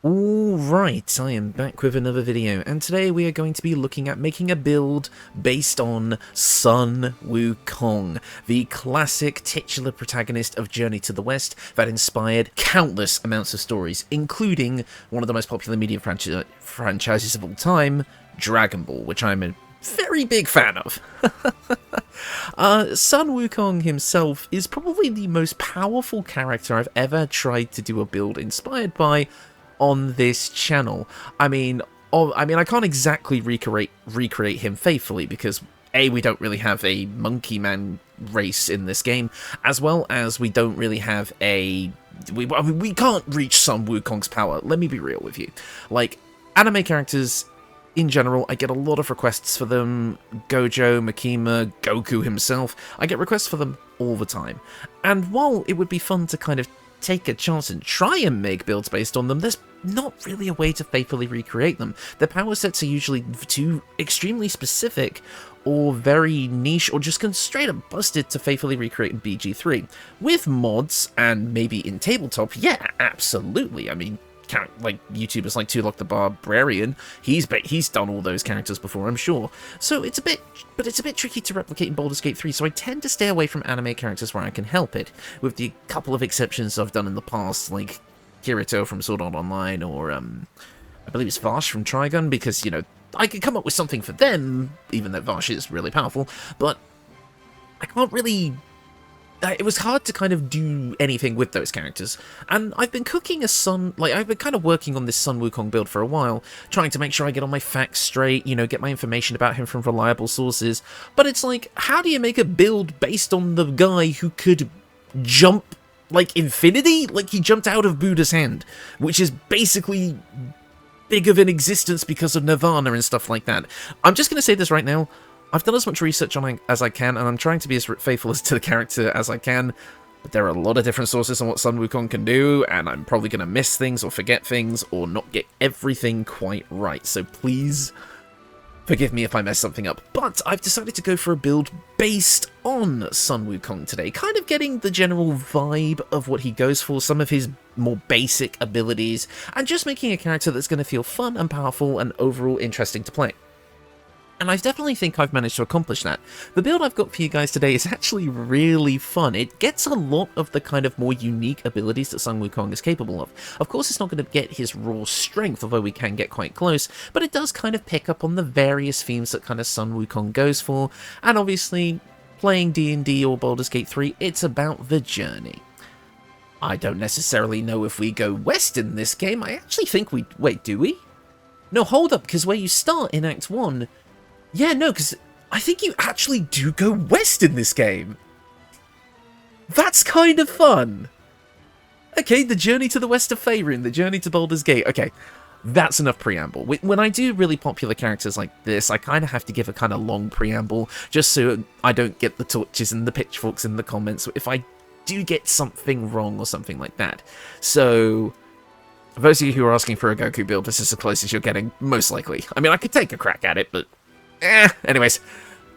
Alright, I am back with another video, and today we are going to be looking at making a build based on Sun Wukong, the classic titular protagonist of Journey to the West that inspired countless amounts of stories, including one of the most popular media franchises of all time, Dragon Ball, which I'm a very big fan of. Sun Wukong himself is probably the most powerful character I've ever tried to do a build inspired by on this channel. I mean, I can't exactly recreate him faithfully because A, we don't really have a monkey man race in this game, as well as we don't really have a we can't reach Sun Wukong's power. Let me be real with you. Like, anime characters in general, I get a lot of requests for them. Gojo, Makima, Goku himself, I get requests for them all the time. And while it would be fun to kind of take a chance and try and make builds based on them, there's not really a way to faithfully recreate them. Their power sets are usually too extremely specific or very niche or just straight up busted to faithfully recreate in BG3. With mods and maybe in tabletop, yeah, absolutely. I mean, like YouTubers like Tulok the Barbarian, he's done all those characters before, I'm sure. So it's a bit tricky to replicate in Baldur's Gate 3, so I tend to stay away from anime characters where I can help it, with the couple of exceptions I've done in the past, like Kirito from Sword Art Online, or I believe it's Vash from Trigun, because, you know, I could come up with something for them, even though Vash is really powerful, but I can't really... it was hard to kind of do anything with those characters, and I've been cooking I've been kind of working on this Sun Wukong build for a while, trying to make sure I get all my facts straight, you know, get my information about him from reliable sources, but it's like, how do you make a build based on the guy who could jump, like, infinity? Like, he jumped out of Buddha's hand, which is basically big of an existence because of Nirvana and stuff like that. I'm just going to say this right now. I've done as much research on it as I can, and I'm trying to be as faithful to the character as I can, but there are a lot of different sources on what Sun Wukong can do, and I'm probably going to miss things or forget things or not get everything quite right, so please forgive me if I mess something up. But I've decided to go for a build based on Sun Wukong today, kind of getting the general vibe of what he goes for, some of his more basic abilities, and just making a character that's going to feel fun and powerful and overall interesting to play. And I definitely think I've managed to accomplish that. The build I've got for you guys today is actually really fun. It gets a lot of the kind of more unique abilities that Sun Wukong is capable of. Of course, it's not going to get his raw strength, although we can get quite close, but it does kind of pick up on the various themes that kind of Sun Wukong goes for, and obviously, playing D&D or Baldur's Gate 3, it's about the journey. I don't necessarily know if we go west in this game. I actually think we... Wait, do we? No, hold up, because where you start in Act 1... Yeah, no, because I think you actually do go west in this game. That's kind of fun. Okay, the journey to the west of Faerun, the journey to Baldur's Gate. Okay, that's enough preamble. When I do really popular characters like this, I kind of have to give a kind of long preamble, just so I don't get the torches and the pitchforks in the comments if I do get something wrong or something like that. So... for those of you who are asking for a Goku build, this is the closest you're getting, most likely. I mean, I could take a crack at it, but... anyways,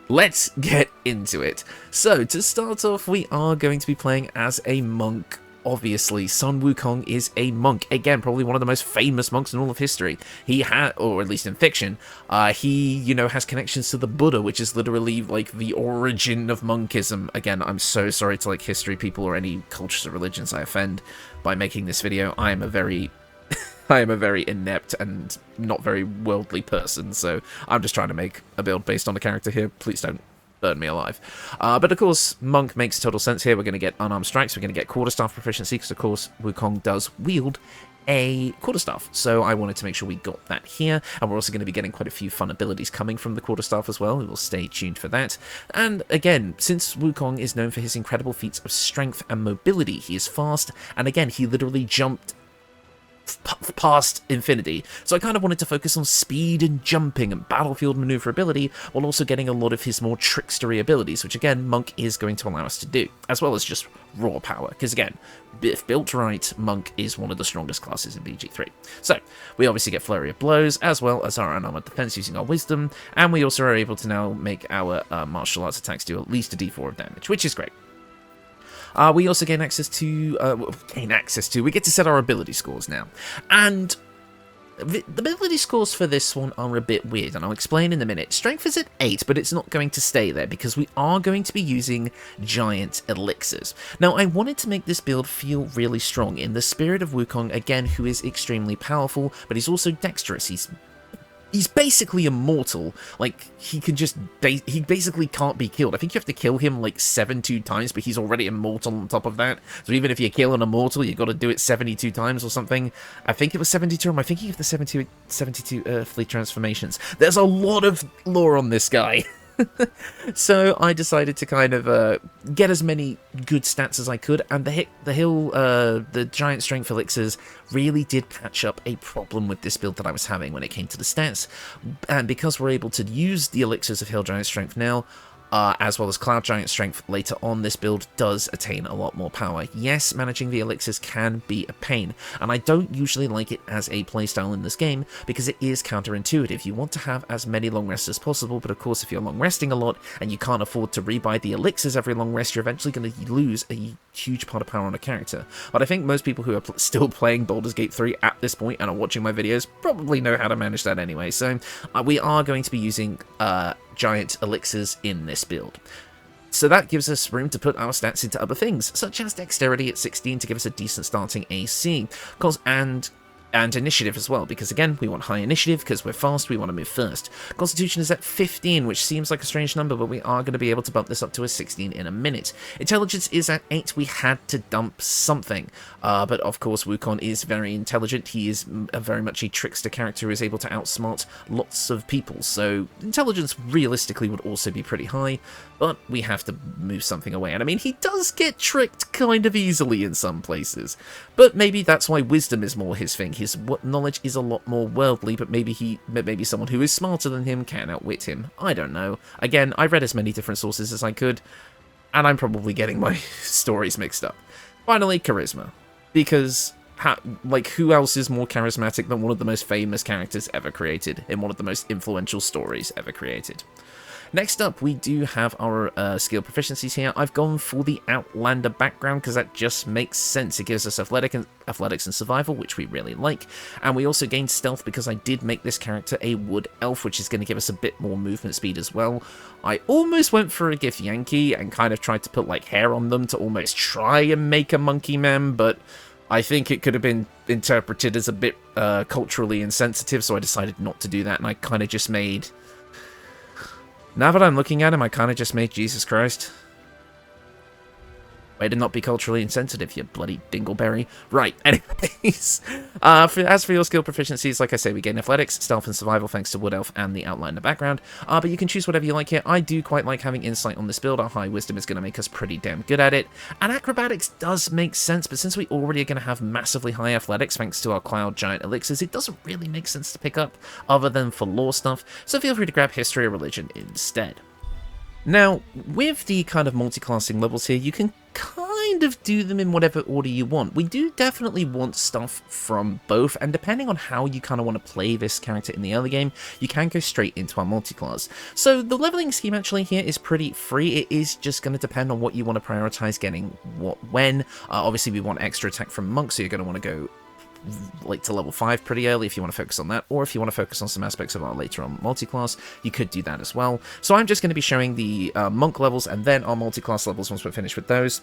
let's get into it. So, to start off, we are going to be playing as a monk. Obviously, Sun Wukong is a monk. Again, probably one of the most famous monks in all of history. He had, or at least in fiction, he, you know, has connections to the Buddha, which is literally, like, the origin of monkism. Again, I'm so sorry to, like, history people or any cultures or religions I offend by making this video. I am a very inept and not very worldly person, so I'm just trying to make a build based on a character here. Please don't burn me alive. But of course, Monk makes total sense here. We're going to get unarmed strikes, we're going to get quarterstaff proficiency, because of course Wukong does wield a quarterstaff, so I wanted to make sure we got that here, and we're also going to be getting quite a few fun abilities coming from the quarterstaff as well. We will stay tuned for that. And again, since Wukong is known for his incredible feats of strength and mobility, he is fast, and again, he literally jumped past infinity, so I kind of wanted to focus on speed and jumping and battlefield maneuverability, while also getting a lot of his more trickstery abilities, which again, Monk is going to allow us to do, as well as just raw power, because again, if built right, Monk is one of the strongest classes in BG3. So, we obviously get Flurry of Blows, as well as our unarmored defense using our Wisdom, and we also are able to now make our martial arts attacks do at least a d4 of damage, which is great. We also gain access to, we get to set our ability scores now. And The ability scores for this one are a bit weird, and I'll explain in a minute. Strength is at 8, but it's not going to stay there, because we are going to be using giant elixirs. Now, I wanted to make this build feel really strong, in the spirit of Wukong, again, who is extremely powerful, but he's also dexterous. He's basically immortal. Like, he basically can't be killed. I think you have to kill him like 72 times, but he's already immortal on top of that. So even if you kill an immortal, you got to do it 72 times or something. I think it was 72. Am I thinking of the 72 earthly transformations? There's a lot of lore on this guy. So I decided to kind of get as many good stats as I could, and the giant strength elixirs really did patch up a problem with this build that I was having when it came to the stats. And because we're able to use the elixirs of hill giant strength now, as well as cloud giant strength later on, this build does attain a lot more power. Yes, managing the elixirs can be a pain, and I don't usually like it as a playstyle in this game because it is counterintuitive. You want to have as many long rests as possible, but of course if you're long resting a lot and you can't afford to rebuy the elixirs every long rest, you're eventually going to lose a huge part of power on a character. But I think most people who are still playing Baldur's Gate 3 at this point and are watching my videos probably know how to manage that anyway, so we are going to be using giant elixirs in this build. So that gives us room to put our stats into other things, such as dexterity at 16 to give us a decent starting AC, and initiative as well, because again, we want high initiative because we're fast, we want to move first. Constitution is at 15, which seems like a strange number, but we are going to be able to bump this up to a 16 in a minute. Intelligence is at 8, we had to dump something, but of course Wukong is very intelligent. He is very much a trickster character who is able to outsmart lots of people, so intelligence realistically would also be pretty high, but we have to move something away. And I mean, he does get tricked kind of easily in some places, but maybe that's why wisdom is more his thing. His knowledge is a lot more worldly, but maybe someone who is smarter than him can outwit him. I don't know. Again, I read as many different sources as I could, and I'm probably getting my stories mixed up. Finally, charisma. Because, who else is more charismatic than one of the most famous characters ever created in one of the most influential stories ever created? Next up, we do have our skill proficiencies here. I've gone for the Outlander background because that just makes sense. It gives us athletics and survival, which we really like. And we also gain stealth because I did make this character a wood elf, which is going to give us a bit more movement speed as well. I almost went for a Gith Yankee and kind of tried to put like hair on them to almost try and make a monkey man, but I think it could have been interpreted as a bit culturally insensitive, so I decided not to do that, and I kind of just made... Now that I'm looking at him, I kind of just made Jesus Christ. Way to not be culturally insensitive, you bloody dingleberry. Right, anyways. As for your skill proficiencies, like I say, we gain athletics, stealth, and survival thanks to Wood Elf and the Outlander background. But you can choose whatever you like here. I do quite like having insight on this build. Our high wisdom is going to make us pretty damn good at it. And acrobatics does make sense, but since we already are going to have massively high athletics thanks to our cloud giant elixirs, it doesn't really make sense to pick up other than for lore stuff. So feel free to grab history or religion instead. Now, with the kind of multi-classing levels here, you can kind of do them in whatever order you want. We do definitely want stuff from both, and depending on how you kind of want to play this character in the early game, you can go straight into our multi-class. So the leveling scheme actually here is pretty free. It is just going to depend on what you want to prioritize getting when. Obviously, we want extra attack from monks, so you're going to want to go like to level 5 pretty early if you want to focus on that, or if you want to focus on some aspects of our later on multi-class, you could do that as well. So I'm just going to be showing the monk levels and then our multi-class levels once we're finished with those,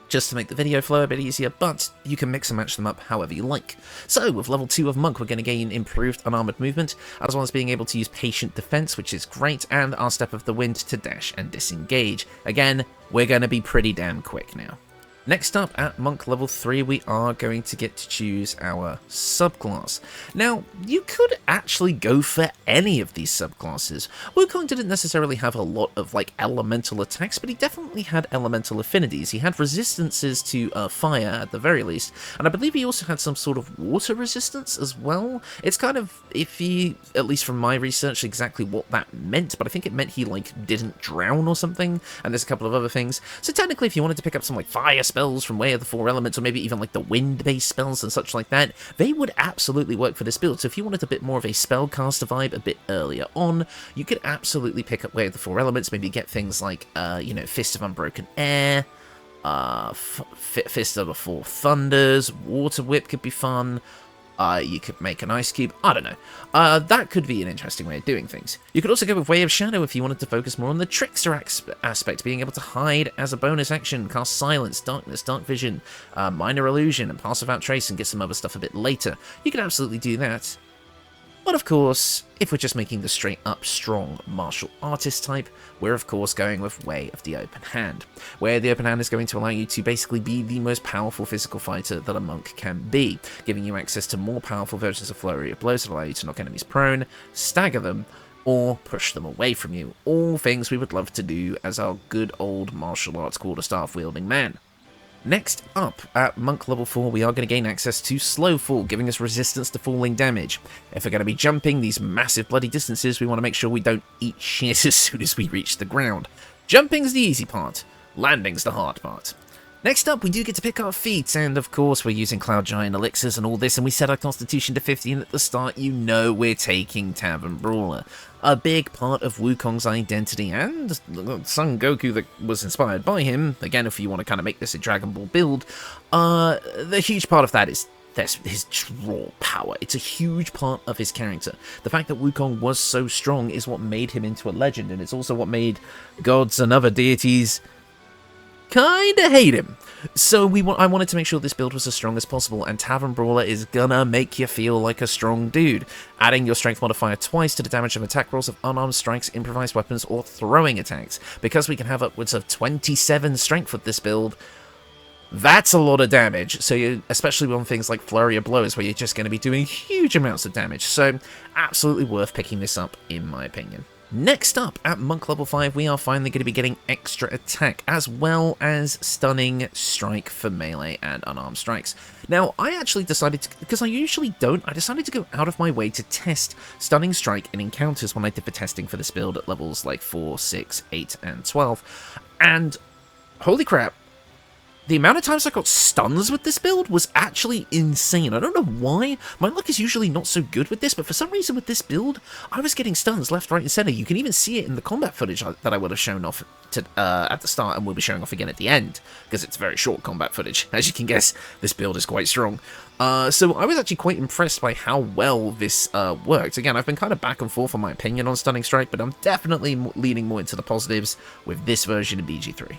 just to make the video flow a bit easier, but you can mix and match them up however you like. So with level 2 of monk, we're going to gain improved unarmored movement, as well as being able to use patient defense, which is great, and our step of the wind to dash and disengage. Again, we're going to be pretty damn quick now. Next up, at Monk level 3, we are going to get to choose our subclass. Now, you could actually go for any of these subclasses. Wukong didn't necessarily have a lot of, like, elemental attacks, but he definitely had elemental affinities. He had resistances to fire, at the very least, and I believe he also had some sort of water resistance as well. It's kind of iffy, at least from my research, exactly what that meant, but I think it meant he, like, didn't drown or something, and there's a couple of other things. So technically, if you wanted to pick up some, like, fire spells from Way of the Four Elements, or maybe even like the wind-based spells and such like that, they would absolutely work for this build. So if you wanted a bit more of a spellcaster vibe a bit earlier on, you could absolutely pick up Way of the Four Elements, maybe get things like, Fist of Unbroken Air, Fist of the Four Thunders, Water Whip could be fun. You could make an ice cube. I don't know. That could be an interesting way of doing things. You could also go with Way of Shadow if you wanted to focus more on the trickster aspect, being able to hide as a bonus action, cast Silence, Darkness, Dark Vision, Minor Illusion, and pass without trace and get some other stuff a bit later. You could absolutely do that. But of course, if we're just making the straight up strong martial artist type, we're of course going with Way of the Open Hand, where the Open Hand is going to allow you to basically be the most powerful physical fighter that a monk can be, giving you access to more powerful versions of Flurry of Blows that allow you to knock enemies prone, stagger them, or push them away from you. All things we would love to do as our good old martial arts quarterstaff wielding man. Next up, at Monk level 4, we are going to gain access to Slow Fall, giving us resistance to falling damage. If we're going to be jumping these massive bloody distances, we want to make sure we don't eat shit as soon as we reach the ground. Jumping's the easy part, landing's the hard part. Next up, we do get to pick our feats, and of course we're using Cloud Giant Elixirs and all this, and we set our Constitution to 50, and at the start you know we're taking Tavern Brawler. A big part of Wukong's identity, and Son Goku that was inspired by him, again if you want to kind of make this a Dragon Ball build, the huge part of that is his draw power. It's a huge part of his character. The fact that Wukong was so strong is what made him into a legend, and it's also what made gods and other deities kinda hate him. So I wanted to make sure this build was as strong as possible, and Tavern Brawler is gonna make you feel like a strong dude, adding your strength modifier twice to the damage of attack rolls of unarmed strikes, improvised weapons, or throwing attacks. Because we can have upwards of 27 strength with this build, that's a lot of damage, so especially on things like Flurry of Blows, where you're just going to be doing huge amounts of damage, so absolutely worth picking this up, in my opinion. Next up, at Monk level 5, we are finally going to be getting extra attack, as well as stunning strike for melee and unarmed strikes. Now, I actually decided to, because I usually don't, I decided to go out of my way to test stunning strike in encounters when I did the testing for this build at levels like 4, 6, 8, and 12, and holy crap, the amount of times I got stuns with this build was actually insane. I don't know why. My luck is usually not so good with this, but for some reason with this build, I was getting stuns left, right, and center. You can even see it in the combat footage that I would have shown off at the start and will be showing off again at the end, because it's very short combat footage. As you can guess, this build is quite strong. So I was actually quite impressed by how well this worked. Again, I've been kind of back and forth on my opinion on Stunning Strike, but I'm definitely leaning more into the positives with this version of BG3.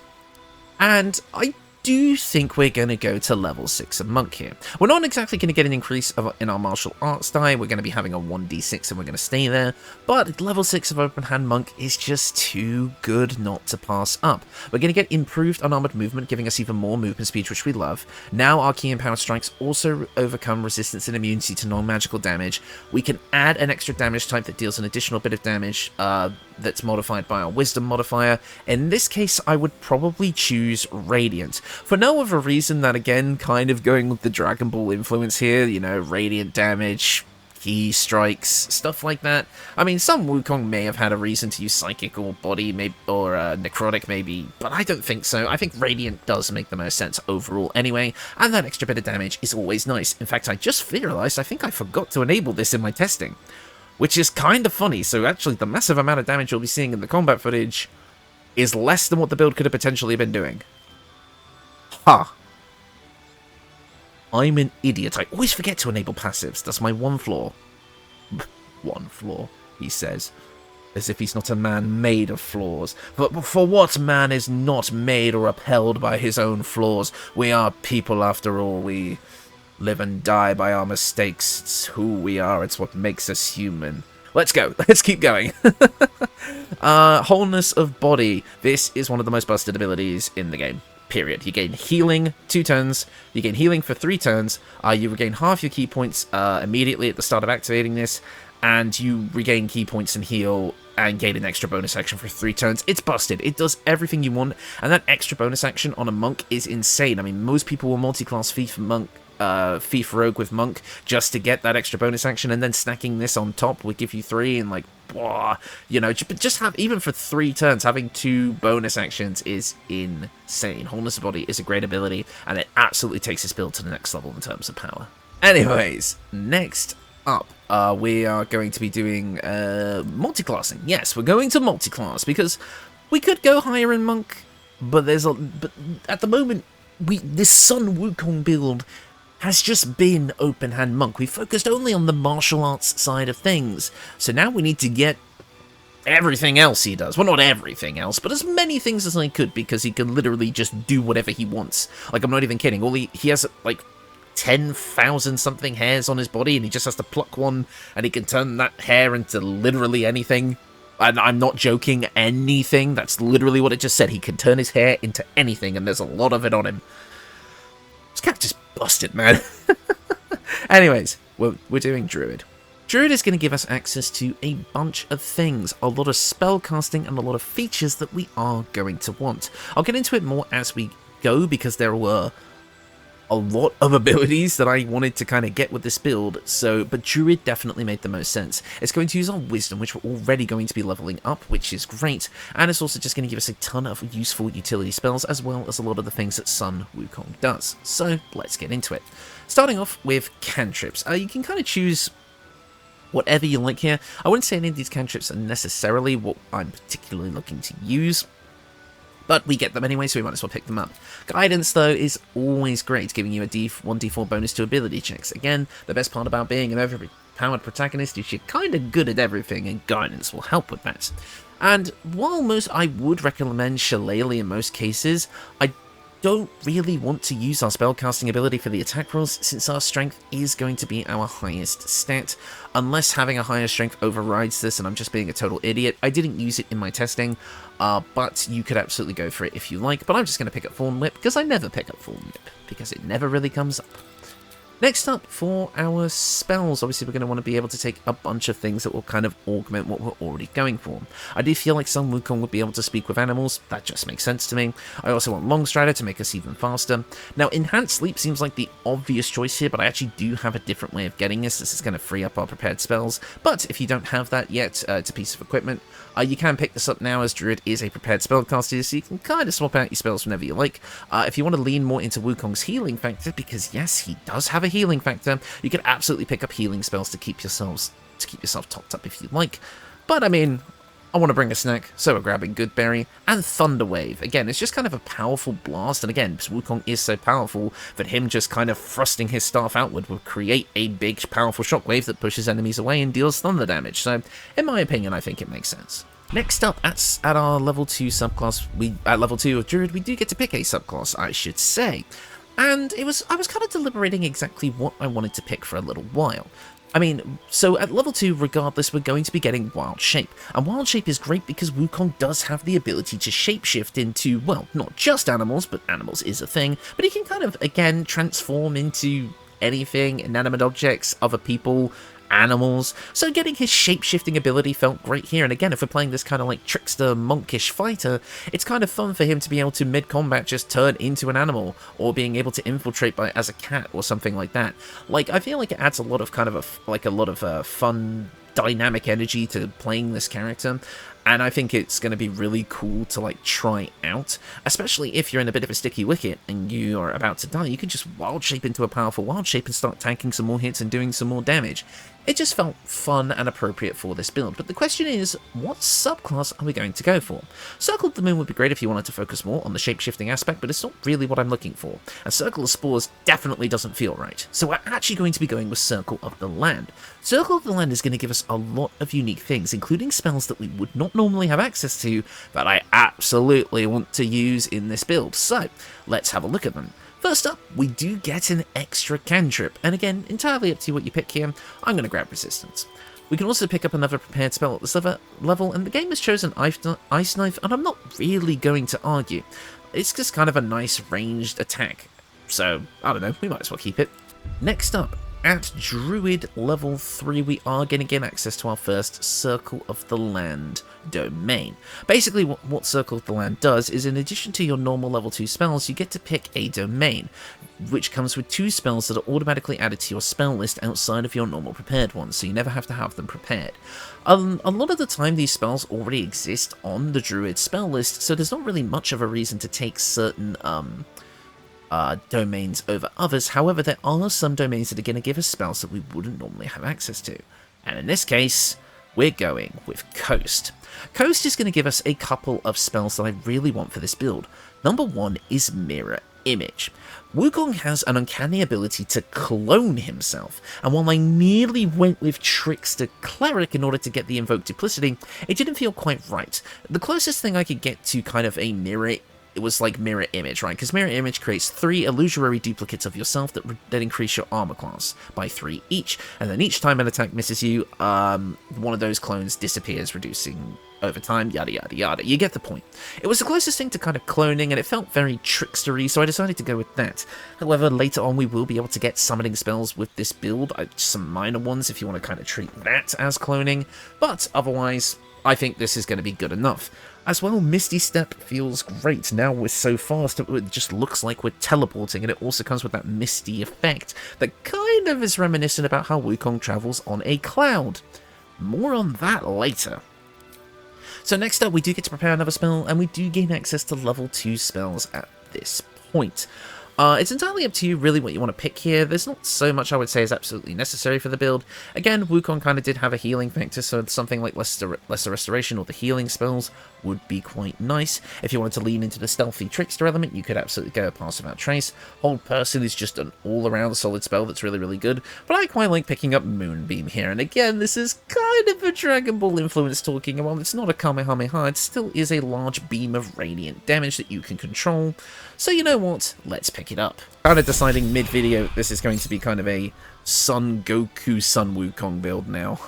And I do think we're going to go to level 6 of Monk here. We're not exactly going to get an increase in our martial arts die, we're going to be having a 1d6 and we're going to stay there, but level 6 of Open Hand Monk is just too good not to pass up. We're going to get improved unarmored movement, giving us even more movement speed, which we love. Now our key and power strikes also overcome resistance and immunity to non-magical damage. We can add an extra damage type that deals an additional bit of damage that's modified by our wisdom modifier. In this case, I would probably choose Radiant. For no other reason than, again, kind of going with the Dragon Ball influence here, you know, Radiant damage, key strikes, stuff like that. I mean, some Wukong may have had a reason to use Psychic or Body, maybe, or Necrotic maybe, but I don't think so. I think Radiant does make the most sense overall anyway, and that extra bit of damage is always nice. In fact, I just realized I think I forgot to enable this in my testing, which is kind of funny. So actually, the massive amount of damage you'll be seeing in the combat footage is less than what the build could have potentially been doing. Ha! I'm an idiot. I always forget to enable passives. That's my one flaw. One flaw, he says, as if he's not a man made of flaws. But for what man is not made or upheld by his own flaws? We are people after all. We live and die by our mistakes. It's who we are. It's what makes us human. Let's go. Let's keep going. Wholeness of Body. This is one of the most busted abilities in the game. Period. You gain healing 2 turns, you gain healing for 3 turns, you regain half your key points immediately at the start of activating this, and you regain key points and heal and gain an extra bonus action for 3 turns. It's busted. It does everything you want, and that extra bonus action on a monk is insane. I mean, most people will multi-class Thief Rogue with Monk just to get that extra bonus action, and then stacking this on top would give you 3, and like, blah, you know, just have, even for 3 turns, having 2 bonus actions is insane. Wholeness of Body is a great ability, and it absolutely takes this build to the next level in terms of power. Anyways, next up, we are going to be doing multiclassing. Yes, we're going to multiclass, because we could go higher in Monk, but at the moment, this Sun Wukong build has just been Open Hand Monk. We focused only on the martial arts side of things. So now we need to get everything else he does. Well, not everything else, but as many things as I could, because he can literally just do whatever he wants. Like, I'm not even kidding. He has, like, 10,000 something hairs on his body, and he just has to pluck one, and he can turn that hair into literally anything. And I'm not joking, anything. That's literally what it just said. He can turn his hair into anything, and there's a lot of it on him. This character's busted, man. Anyways, we're doing Druid. Druid is going to give us access to a bunch of things, a lot of spell casting and a lot of features that we are going to want. I'll get into it more as we go, because there were a lot of abilities that I wanted to kind of get with this build, but Druid definitely made the most sense. It's going to use our Wisdom, which we're already going to be leveling up, which is great, and it's also just going to give us a ton of useful utility spells, as well as a lot of the things that Sun Wukong does. So let's get into it. Starting off with cantrips. You can kind of choose whatever you like here. I wouldn't say any of these cantrips are necessarily what I'm particularly looking to use, but we get them anyway, so we might as well pick them up. Guidance, though, is always great, giving you a 1d4 bonus to ability checks. Again, the best part about being an overpowered protagonist is you're kind of good at everything, and guidance will help with that. And while I would recommend Shillelagh in most cases, I don't really want to use our spellcasting ability for the attack rolls, since our strength is going to be our highest stat, unless having a higher strength overrides this and I'm just being a total idiot. I didn't use it in my testing, but you could absolutely go for it if you like, but I'm just going to pick up Thorn Whip, because I never pick up Thorn Whip, because it never really comes up. Next up, for our spells, obviously we're going to want to be able to take a bunch of things that will kind of augment what we're already going for. I do feel like some Wukong would be able to speak with animals. That just makes sense to me. I also want Long Strider to make us even faster. Now, Enhanced Sleep seems like the obvious choice here, but I actually do have a different way of getting this. This is going to free up our prepared spells, but if you don't have that yet, it's a piece of equipment. You can pick this up now, as Druid is a prepared spellcaster, so you can kind of swap out your spells whenever you like. If you want to lean more into Wukong's healing factor, because yes, he does have a healing factor, you can absolutely pick up healing spells to keep yourself topped up if you like. But I mean, I want to bring a snack, so we're grabbing Goodberry and Thunder Wave. Again, it's just kind of a powerful blast, and again, because Wukong is so powerful that him just kind of thrusting his staff outward will create a big, powerful shockwave that pushes enemies away and deals thunder damage. So, in my opinion, I think it makes sense. Next up, at our level 2 subclass, at level 2 of Druid, we do get to pick a subclass, I should say. And I was kind of deliberating exactly what I wanted to pick for a little while. I mean, so at level 2, regardless, we're going to be getting Wild Shape. And Wild Shape is great because Wukong does have the ability to shapeshift into, well, not just animals, but animals is a thing. But he can kind of, again, transform into anything, inanimate objects, other people, animals. So getting his shape-shifting ability felt great here, and again, if we're playing this kind of like trickster monkish fighter, it's kind of fun for him to be able to mid-combat just turn into an animal, or being able to infiltrate as a cat or something like that. Like, I feel like it adds a lot of kind of fun dynamic energy to playing this character, and I think it's going to be really cool to like try out, especially if you're in a bit of a sticky wicket and you are about to die. You can just wild shape into a powerful wild shape and start tanking some more hits and doing some more damage. It just felt fun and appropriate for this build, but the question is, what subclass are we going to go for? Circle of the Moon would be great if you wanted to focus more on the shape-shifting aspect, but it's not really what I'm looking for, and Circle of Spores definitely doesn't feel right. So we're actually going to be going with Circle of the Land. Circle of the Land is going to give us a lot of unique things, including spells that we would not normally have access to, that I absolutely want to use in this build, so let's have a look at them. First up, we do get an extra cantrip, and again, entirely up to you what you pick here. I'm going to grab Resistance. We can also pick up another prepared spell at this level, and the game has chosen Ice Knife, and I'm not really going to argue. It's just kind of a nice ranged attack, so I don't know, we might as well keep it. Next up, at Druid level 3, we are going to get access to our first Circle of the Land domain. Basically, what Circle of the Land does is, in addition to your normal level 2 spells, you get to pick a domain, which comes with 2 spells that are automatically added to your spell list outside of your normal prepared ones, so you never have to have them prepared. A lot of the time, these spells already exist on the Druid spell list, so there's not really much of a reason to take certain domains over others. However, there are some domains that are going to give us spells that we wouldn't normally have access to. And in this case, we're going with Coast. Coast is going to give us a couple of spells that I really want for this build. Number 1 is Mirror image. Wukong has an uncanny ability to clone himself, and while I nearly went with Trickster Cleric in order to get the invoked duplicity, it didn't feel quite right. The closest thing I could get to kind of a mirror, it was like mirror image, right? Because mirror image creates 3 illusory duplicates of yourself that increase your armor class by 3 each, and then each time an attack misses you, one of those clones disappears, reducing over time, yada yada yada. You get the point. It was the closest thing to kind of cloning, and it felt very trickstery, so I decided to go with that. However, later on we will be able to get summoning spells with this build, some minor ones if you want to kind of treat that as cloning, but otherwise, I think this is going to be good enough. As well, Misty Step feels great. Now we're so fast, it just looks like we're teleporting, and it also comes with that misty effect that kind of is reminiscent about how Wukong travels on a cloud. More on that later. So next up, we do get to prepare another spell, and we do gain access to level 2 spells at this point. It's entirely up to you really what you want to pick here. There's not so much I would say is absolutely necessary for the build. Again, Wukong kind of did have a healing factor, so something like Lesser Restoration or the healing spells would be quite nice. If you wanted to lean into the stealthy trickster element, you could absolutely go Pass Without Trace. Hold Person is just an all-around solid spell that's really, really good, but I quite like picking up Moonbeam here. And again, this is kind of a Dragon Ball influence talking, and while it's not a Kamehameha, it still is a large beam of radiant damage that you can control. So you know what? Let's pick it up. Kind of deciding mid-video this is going to be kind of a Sun Goku, Sun Wukong build now.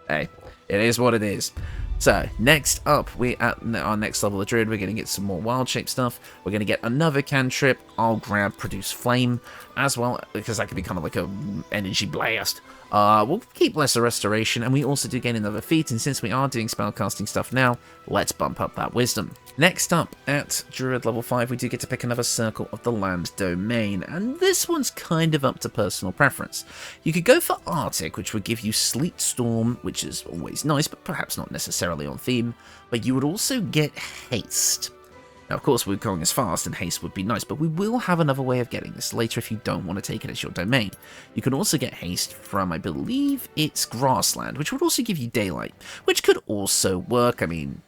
Hey, it is what it is. So, next up, we're at our next level of Druid. We're going to get some more wild shape stuff. We're going to get another cantrip. I'll grab Produce Flame as well, because that could be kind of like a energy blast. We'll keep Lesser Restoration, and we also do gain another feat, and since we are doing spellcasting stuff now, let's bump up that Wisdom. Next up, at Druid level 5, we do get to pick another Circle of the Land Domain, and this one's kind of up to personal preference. You could go for Arctic, which would give you Sleet Storm, which is always nice, but perhaps not necessarily on theme, but you would also get Haste. Now, of course, Wukong is fast, and haste would be nice, but we will have another way of getting this later if you don't want to take it as your domain. You can also get haste from, I believe, it's Grassland, which would also give you daylight, which could also work. I mean,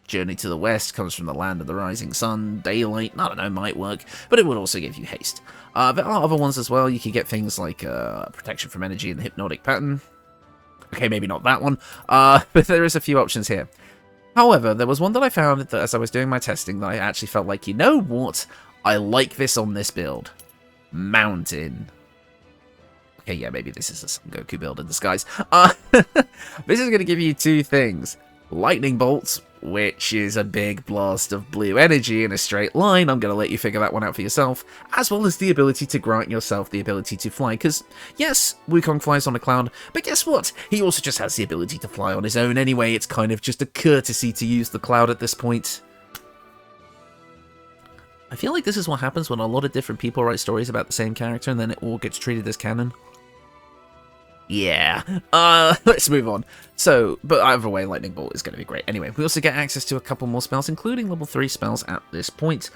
Journey to the West comes from the land of the rising sun, daylight, I don't know, might work, but it would also give you haste. There are other ones as well. You could get things like protection from energy and the hypnotic pattern. Okay, maybe not that one, but there is a few options here. However, there was one that I found that as I was doing my testing that I actually felt like, you know what? I like this on this build. Mountain. Okay, yeah, maybe this is a Son Goku build in disguise. This is going to give you two things. Lightning bolts, which is a big blast of blue energy in a straight line. I'm going to let you figure that one out for yourself. As well as the ability to grant yourself the ability to fly. Because, yes, Wukong flies on a cloud, but guess what? He also just has the ability to fly on his own anyway. It's kind of just a courtesy to use the cloud at this point. I feel like this is what happens when a lot of different people write stories about the same character and then it all gets treated as canon. Yeah, let's move on. So, but either way, Lightning Bolt is going to be great. Anyway, we also get access to a couple more spells, including level 3 spells at this point.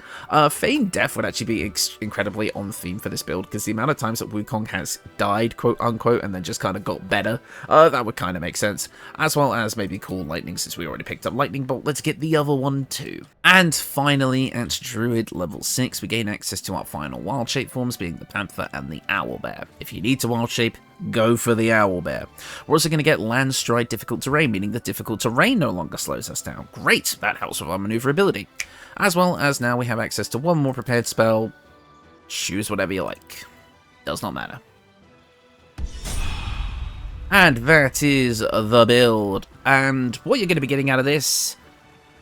Feign Death would actually be incredibly on theme for this build, because the amount of times that Wukong has died, quote-unquote, and then just kind of got better, that would kind of make sense. As well as maybe Cool Lightning, since we already picked up Lightning Bolt. Let's get the other one too. And finally, at Druid level 6, we gain access to our final wild shape forms, being the Panther and the Owlbear. If you need to wild shape, go for the Owlbear. We're also going to get Landstride Difficult Terrain, meaning that difficult terrain no longer slows us down. Great, that helps with our maneuverability. As well as now we have access to one more prepared spell. Choose whatever you like. Does not matter. And that is the build. And what you're going to be getting out of this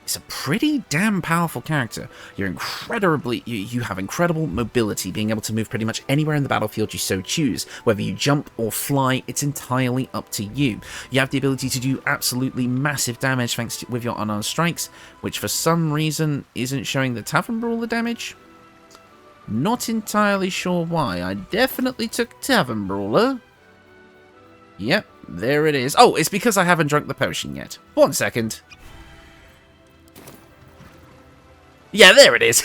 is a pretty damn powerful character. You're you have incredible mobility, being able to move pretty much anywhere in the battlefield you so choose. Whether you jump or fly, it's entirely up to you. You have the ability to do absolutely massive damage thanks to with your unarmed strikes, which for some reason isn't showing the Tavern Brawler damage. Not entirely sure why. I definitely took Tavern Brawler. Yep, there it is. Oh, it's because I haven't drunk the potion yet. 1 second. Yeah, there it is.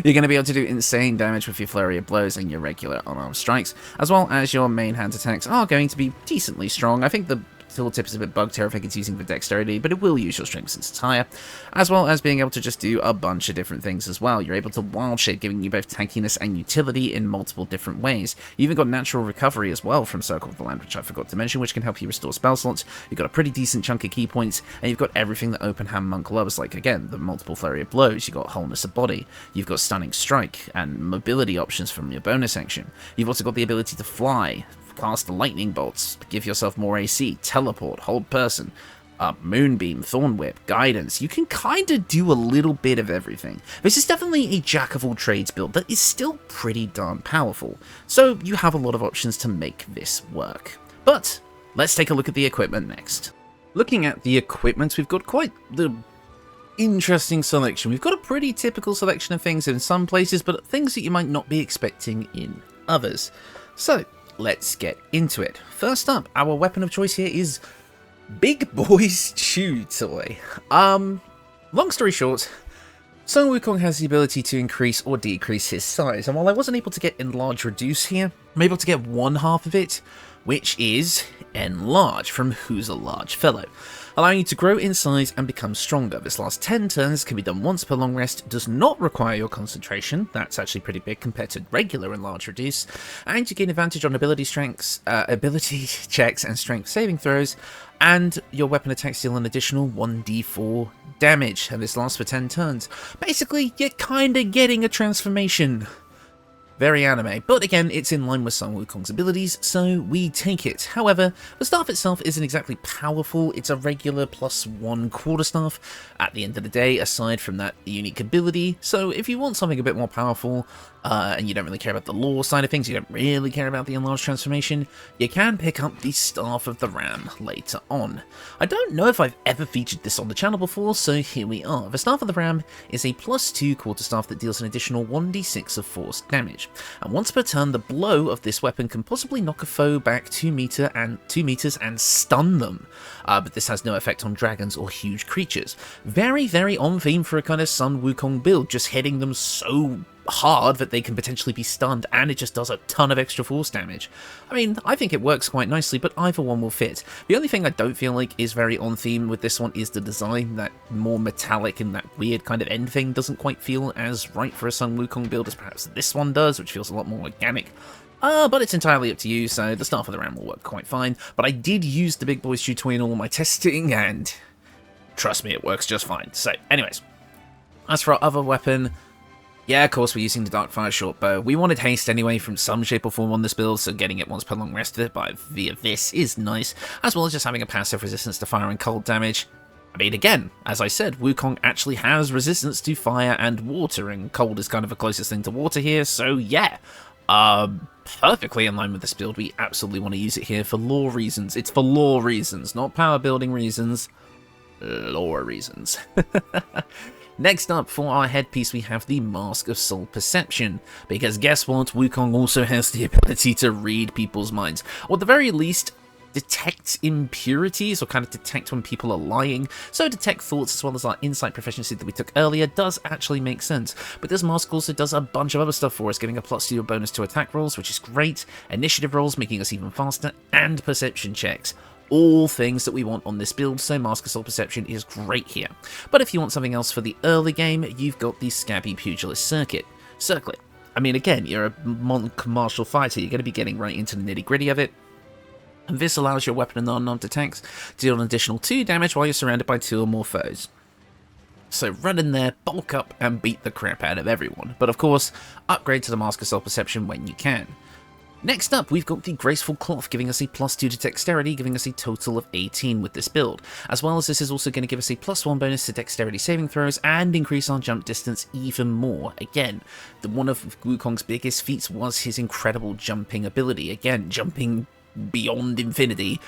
You're going to be able to do insane damage with your flurry of blows and your regular unarmed strikes, as well as your main hand attacks are going to be decently strong. I think the tooltip is a bit bugged here. I think it's using the dexterity, but it will use your strength since it's higher, as well as being able to just do a bunch of different things as well. You're able to wild shape, giving you both tankiness and utility in multiple different ways. You even got natural recovery as well from Circle of the Land, which I forgot to mention, which can help you restore spell slots. You've got a pretty decent chunk of key points, and you've got everything that Open Hand Monk loves, like, again, the multiple flurry of blows. You've got wholeness of body, you've got stunning strike, and mobility options from your bonus action. You've also got the ability to fly, cast lightning bolts, give yourself more AC, teleport, hold person, Moonbeam, Thorn Whip, Guidance. You can kind of do a little bit of everything. This is definitely a jack-of-all-trades build that is still pretty darn powerful, so you have a lot of options to make this work. But let's take a look at the equipment next. Looking at the equipment, we've got quite the interesting selection. We've got a pretty typical selection of things in some places, but things that you might not be expecting in others. So, let's get into it. First up, our weapon of choice here is Big Boy's Chew Toy. Long story short, Sun Wukong has the ability to increase or decrease his size, and while I wasn't able to get Enlarge Reduce here, I'm able to get one half of it, which is Enlarge from Who's a Large Fellow, allowing you to grow in size and become stronger. This lasts 10 turns, can be done once per long rest, does not require your concentration, that's actually pretty big compared to regular Enlarge Reduce, and you gain advantage on ability checks and strength saving throws, and your weapon attacks deal an additional 1d4 damage, and this lasts for 10 turns. Basically, you're kinda getting a transformation. Very anime, but again, it's in line with Sun Wukong's abilities, so we take it. However, the staff itself isn't exactly powerful. It's a regular +1 quarterstaff at the end of the day, aside from that unique ability. So if you want something a bit more powerful, and you don't really care about the lore side of things, you don't really care about the enlarged transformation, you can pick up the Staff of the Ram later on. I don't know if I've ever featured this on the channel before, so here we are. The Staff of the Ram is a +2 quarterstaff that deals an additional 1d6 of force damage, and once per turn, the blow of this weapon can possibly knock a foe back 2 meters and stun them, but this has no effect on dragons or huge creatures. Very, very on theme for a kind of Sun Wukong build, just hitting them so hard that they can potentially be stunned, and it just does a ton of extra force damage. I mean, I think it works quite nicely, but either one will fit. The only thing I don't feel like is very on theme with this one is the design. That more metallic and that weird kind of end thing doesn't quite feel as right for a Sun Wukong build as perhaps this one does, which feels a lot more organic. But it's entirely up to you, so the Staff of the Ram will work quite fine. But I did use the Big Boy's Chew Toy in all my testing, and trust me, it works just fine. So, anyways, as for our other weapon, yeah, of course, we're using the Darkfire Shortbow. We wanted haste anyway from some shape or form on this build, so getting it once per long rest via this is nice, as well as just having a passive resistance to fire and cold damage. I mean, again, as I said, Wukong actually has resistance to fire and water, and cold is kind of the closest thing to water here, so yeah. Perfectly in line with this build. We absolutely want to use it here for lore reasons. It's for lore reasons, not power building reasons. Lore reasons. Next up, for our headpiece, we have the Mask of Soul Perception, because guess what? Wukong also has the ability to read people's minds, or at the very least, detect impurities, or kind of detect when people are lying. So detect thoughts, as well as our insight proficiency that we took earlier, does actually make sense. But this mask also does a bunch of other stuff for us, giving a +2 bonus to attack rolls, which is great, initiative rolls, making us even faster, and perception checks. All things that we want on this build, so Mask of Soul Perception is great here. But if you want something else for the early game, you've got the Scabby Pugilist Circlet. I mean, again, you're a monk martial fighter, you're going to be getting right into the nitty-gritty of it. And this allows your weapon and unarmed attacks to deal an additional 2 damage while you're surrounded by 2 or more foes. So run in there, bulk up, and beat the crap out of everyone. But of course, upgrade to the Mask of Soul Perception when you can. Next up, we've got the Graceful Cloth, giving us a +2 to Dexterity, giving us a total of 18 with this build. As well as this is also going to give us a +1 bonus to Dexterity saving throws, and increase our jump distance even more. Again, one of Wukong's biggest feats was his incredible jumping ability. Again, jumping beyond infinity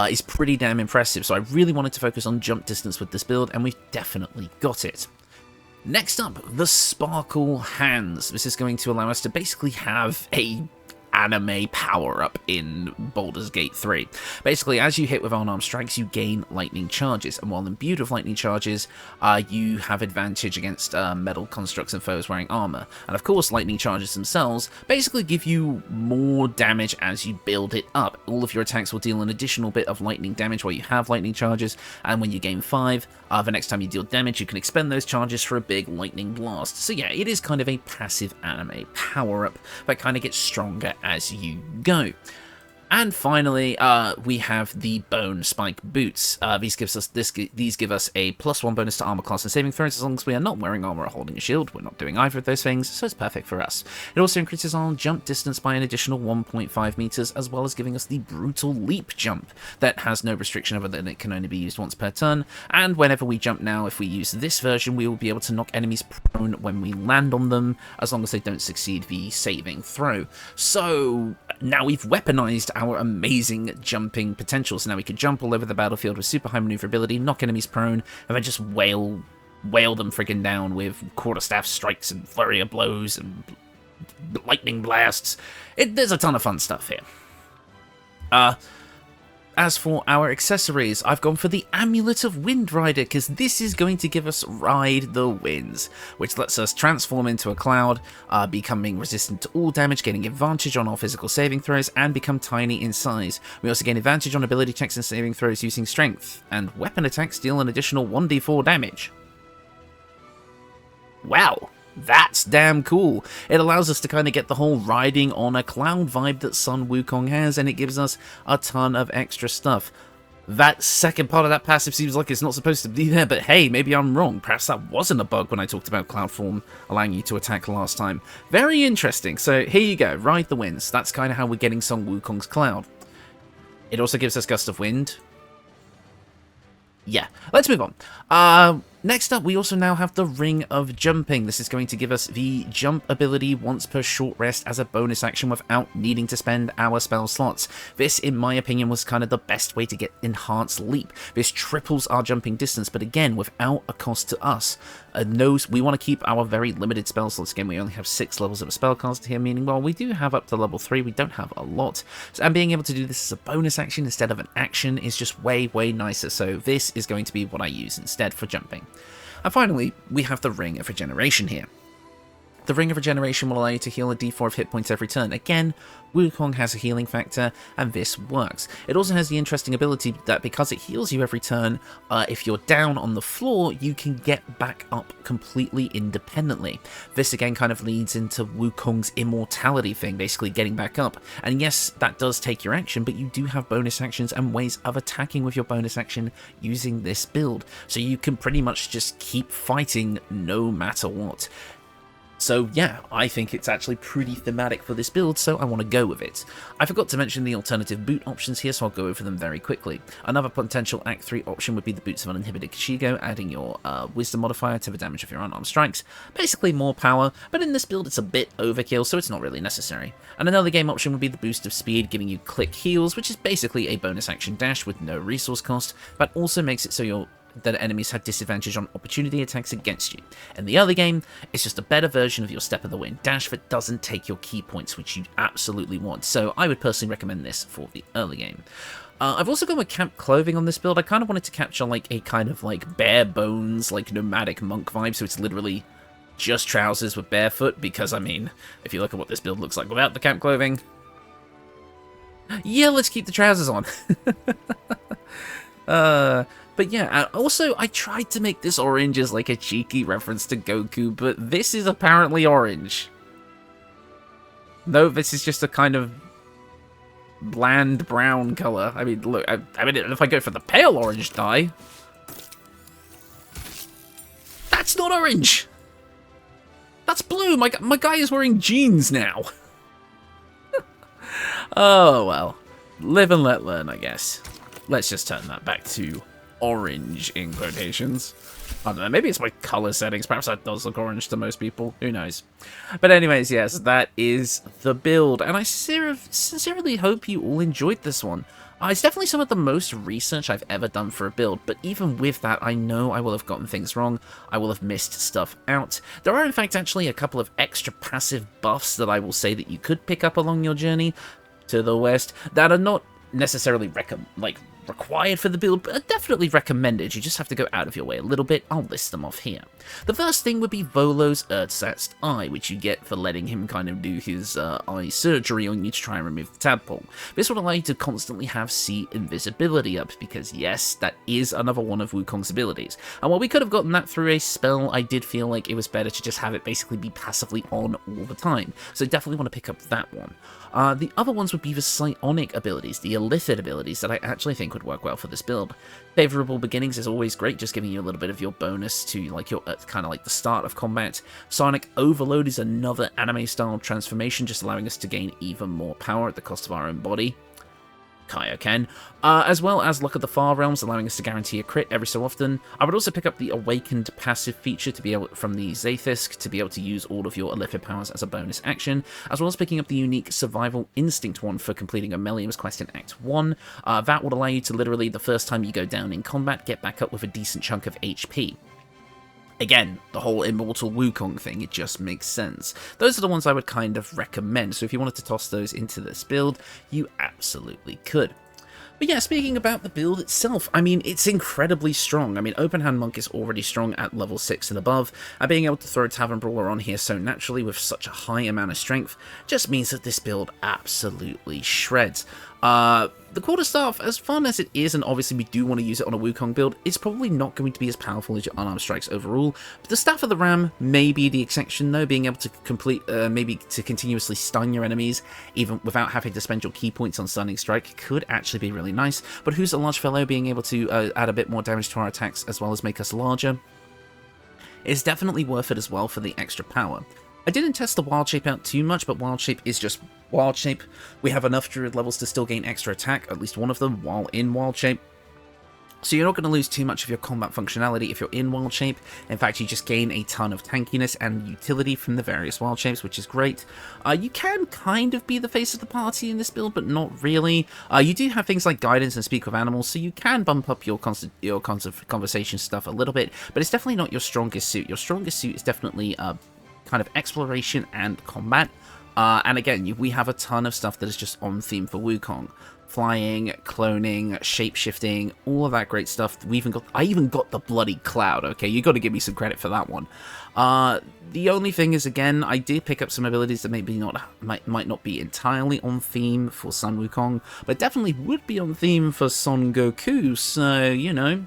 is pretty damn impressive, so I really wanted to focus on jump distance with this build, and we've definitely got it. Next up, the Sparkle Hands. This is going to allow us to basically have a anime power-up in Baldur's Gate 3. Basically, as you hit with unarmed strikes, you gain lightning charges, and while imbued with lightning charges, you have advantage against metal constructs and foes wearing armor. And of course, lightning charges themselves basically give you more damage as you build it up. All of your attacks will deal an additional bit of lightning damage while you have lightning charges, and when you gain 5, the next time you deal damage, you can expend those charges for a big lightning blast. So yeah, it is kind of a passive anime power-up that kind of gets stronger as you go. And finally, we have the Bone Spike Boots. These give us a +1 bonus to armor class and saving throws as long as we are not wearing armor or holding a shield. We're not doing either of those things, so it's perfect for us. It also increases our jump distance by an additional 1.5 meters, as well as giving us the Brutal Leap jump that has no restriction other than it can only be used once per turn. And whenever we jump now, if we use this version, we will be able to knock enemies prone when we land on them, as long as they don't succeed the saving throw. So now we've weaponized our amazing jumping potential. So now we can jump all over the battlefield with super high maneuverability, knock enemies prone, and then just wail them friggin' down with quarterstaff strikes and flurry of blows and lightning blasts. There's a ton of fun stuff here. As for our accessories, I've gone for the Amulet of Wind Rider, because this is going to give us Ride the Winds, which lets us transform into a cloud, becoming resistant to all damage, gaining advantage on our physical saving throws, and become tiny in size. We also gain advantage on ability checks and saving throws using strength, and weapon attacks deal an additional 1d4 damage. Wow! That's damn cool. It allows us to kind of get the whole riding on a cloud vibe that Sun Wukong has, and it gives us a ton of extra stuff. That second part of that passive seems like it's not supposed to be there, but hey, maybe I'm wrong. Perhaps that wasn't a bug when I talked about cloud form allowing you to attack last time. Very interesting. So here you go, Ride the Winds. That's kind of how we're getting Sun Wukong's cloud. It also gives us Gust of Wind. Yeah, let's move on. Next up, we also now have the Ring of Jumping. This is going to give us the jump ability once per short rest as a bonus action without needing to spend our spell slots. This, in my opinion, was kind of the best way to get Enhanced Leap. This triples our jumping distance, but again, without a cost to us. We want to keep our very limited spell slots. Again, we only have 6 levels of a spellcaster here, meaning while we do have up to level 3, we don't have a lot. And being able to do this as a bonus action instead of an action is just way, way nicer. So this is going to be what I use instead for jumping. And finally, we have the Ring of Regeneration here. The Ring of Regeneration will allow you to heal a d4 of hit points every turn. Again, Wukong has a healing factor, and this works. It also has the interesting ability that because it heals you every turn, if you're down on the floor, you can get back up completely independently. This again kind of leads into Wukong's immortality thing, basically getting back up. And yes, that does take your action, but you do have bonus actions and ways of attacking with your bonus action using this build. So you can pretty much just keep fighting no matter what. So yeah, I think it's actually pretty thematic for this build, so I want to go with it. I forgot to mention the alternative boot options here, so I'll go over them very quickly. Another potential Act 3 option would be the Boots of Uninhibited Kashigo, adding your Wisdom modifier to the damage of your unarmed strikes. Basically more power, but in this build it's a bit overkill, so it's not really necessary. And another game option would be the Boost of Speed, giving you Click Heals, which is basically a bonus action dash with no resource cost, but also makes it so that enemies have disadvantage on opportunity attacks against you. In the other game, it's just a better version of your Step of the Wind dash that doesn't take your key points, which you absolutely want. So I would personally recommend this for the early game. I've also gone with camp clothing on this build. I kind of wanted to capture like a kind of like bare bones, like nomadic monk vibe, so it's literally just trousers with barefoot, because I mean, if you look at what this build looks like without the camp clothing, yeah, let's keep the trousers on. But yeah, also I tried to make this orange as like a cheeky reference to Goku, but this is apparently orange. No, this is just a kind of bland brown color. I mean, look, I mean, if I go for the pale orange dye, that's not orange. That's blue. My guy is wearing jeans now. Oh well, live and let learn, I guess. Let's just turn that back to orange in quotations. I don't know, maybe it's my color settings. Perhaps that does look orange to most people. Who knows? But anyways, yes, that is the build. And I sincerely hope you all enjoyed this one. It's definitely some of the most research I've ever done for a build, but even with that, I know I will have gotten things wrong, I will have missed stuff out. There are in fact actually a couple of extra passive buffs that I will say that you could pick up along your journey to the west that are not necessarily required for the build, but are definitely recommended. You just have to go out of your way a little bit. I'll list them off here. The first thing would be Volo's Ersatz Eye, which you get for letting him kind of do his eye surgery on you to try and remove the tadpole. This would allow you to constantly have sea invisibility up, because yes, that is another one of Wukong's abilities. And while we could have gotten that through a spell, I did feel like it was better to just have it basically be passively on all the time. So definitely want to pick up that one. The other ones would be the psionic abilities, the illithid abilities that I actually think would work well for this build. Favorable Beginnings is always great, just giving you a little bit of your bonus to like your kind of like the start of combat. Psionic Overload is another anime-style transformation, just allowing us to gain even more power at the cost of our own body. Kaioken, as well as Luck of the Far Realms, allowing us to guarantee a crit every so often. I would also pick up the Awakened passive feature to be able, from the Zaith'isk, to be able to use all of your illithid powers as a bonus action, as well as picking up the unique Survival Instinct one for completing Amelium's quest in Act 1. That would allow you to literally, the first time you go down in combat, get back up with a decent chunk of HP. Again, the whole Immortal Wukong thing, it just makes sense. Those are the ones I would kind of recommend, so if you wanted to toss those into this build, you absolutely could. But yeah, speaking about the build itself, I mean, it's incredibly strong. I mean, Open Hand Monk is already strong at level 6 and above, and being able to throw Tavern Brawler on here so naturally with such a high amount of strength just means that this build absolutely shreds. The Quarterstaff, as fun as it is, and obviously we do want to use it on a Wukong build, it's probably not going to be as powerful as your unarmed strikes overall. But the Staff of the Ram may be the exception though, being able to complete, maybe to continuously stun your enemies, even without having to spend your key points on stunning strike, could actually be really nice. But Who's a Large Fellow, being able to add a bit more damage to our attacks as well as make us larger, is definitely worth it as well for the extra power. I didn't test the Wild Shape out too much, but Wild Shape is just Wild Shape. We have enough Druid levels to still gain extra attack, at least one of them, while in Wild Shape. So you're not going to lose too much of your combat functionality if you're in Wild Shape. In fact, you just gain a ton of tankiness and utility from the various Wild Shapes, which is great. You can kind of be the face of the party in this build, but not really. You do have things like Guidance and Speak with Animals, so you can bump up your conversation stuff a little bit, but it's definitely not your strongest suit. Your strongest suit is definitely kind of exploration and combat. And again, we have a ton of stuff that is just on theme for Wukong. Flying, cloning, shape-shifting, all of that great stuff. I even got the bloody cloud, okay? You got to give me some credit for that one. The only thing is, again, I did pick up some abilities that maybe might not be entirely on theme for Son Wukong, but definitely would be on theme for Son Goku, so, you know,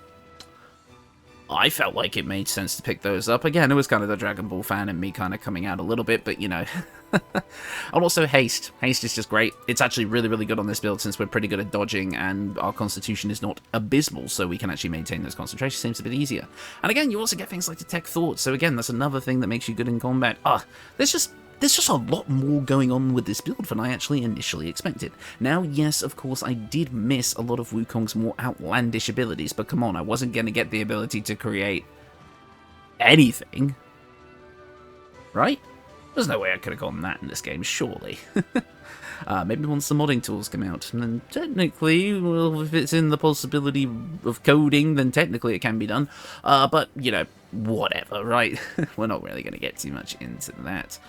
I felt like it made sense to pick those up. Again, it was kind of the Dragon Ball fan and me kind of coming out a little bit, but, you know. And also Haste. Haste is just great. It's actually really, really good on this build since we're pretty good at dodging and our constitution is not abysmal, so we can actually maintain those concentration seems a bit easier. And again, you also get things like Detect Thoughts, so again, that's another thing that makes you good in combat. There's just a lot more going on with this build than I actually initially expected. Now, yes, of course, I did miss a lot of Wukong's more outlandish abilities, but come on, I wasn't going to get the ability to create anything, right? There's no way I could have gotten that in this game, surely. Maybe once the modding tools come out, and then technically, well, if it's in the possibility of coding, then technically it can be done. But, you know, whatever, right? We're not really going to get too much into that.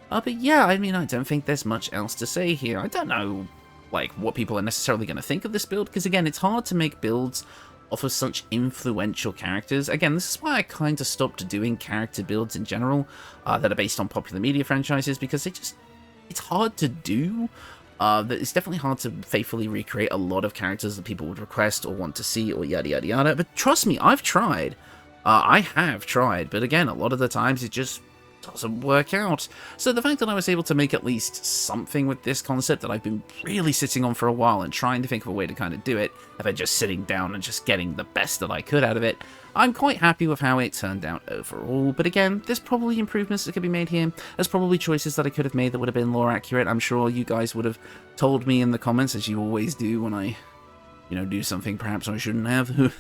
But yeah, I mean, I don't think there's much else to say here. I don't know, like, what people are necessarily going to think of this build, because again, it's hard to make builds off of such influential characters. Again, this is why I kind of stopped doing character builds in general that are based on popular media franchises, because it's hard to do. It's definitely hard to faithfully recreate a lot of characters that people would request or want to see or yada yada yada. But trust me, I've tried. I have tried, but again, a lot of the times it just doesn't work out. So the fact that I was able to make at least something with this concept that I've been really sitting on for a while and trying to think of a way to kind of do it, if I'm just sitting down and just getting the best that I could out of it, I'm quite happy with how it turned out overall. But again, there's probably improvements that could be made here. There's probably choices that I could have made that would have been more accurate. I'm sure you guys would have told me in the comments, as you always do when I, you know, do something perhaps I shouldn't have.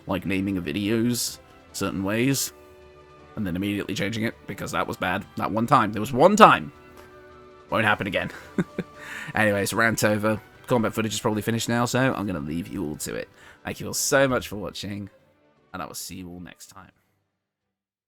Like naming of videos certain ways and then immediately changing it because that was bad. That one time. There was one time. Won't happen again. Anyways, rant over. combat footage is probably finished now, so I'm going to leave you all to it. Thank you all so much for watching, and I will see you all next time.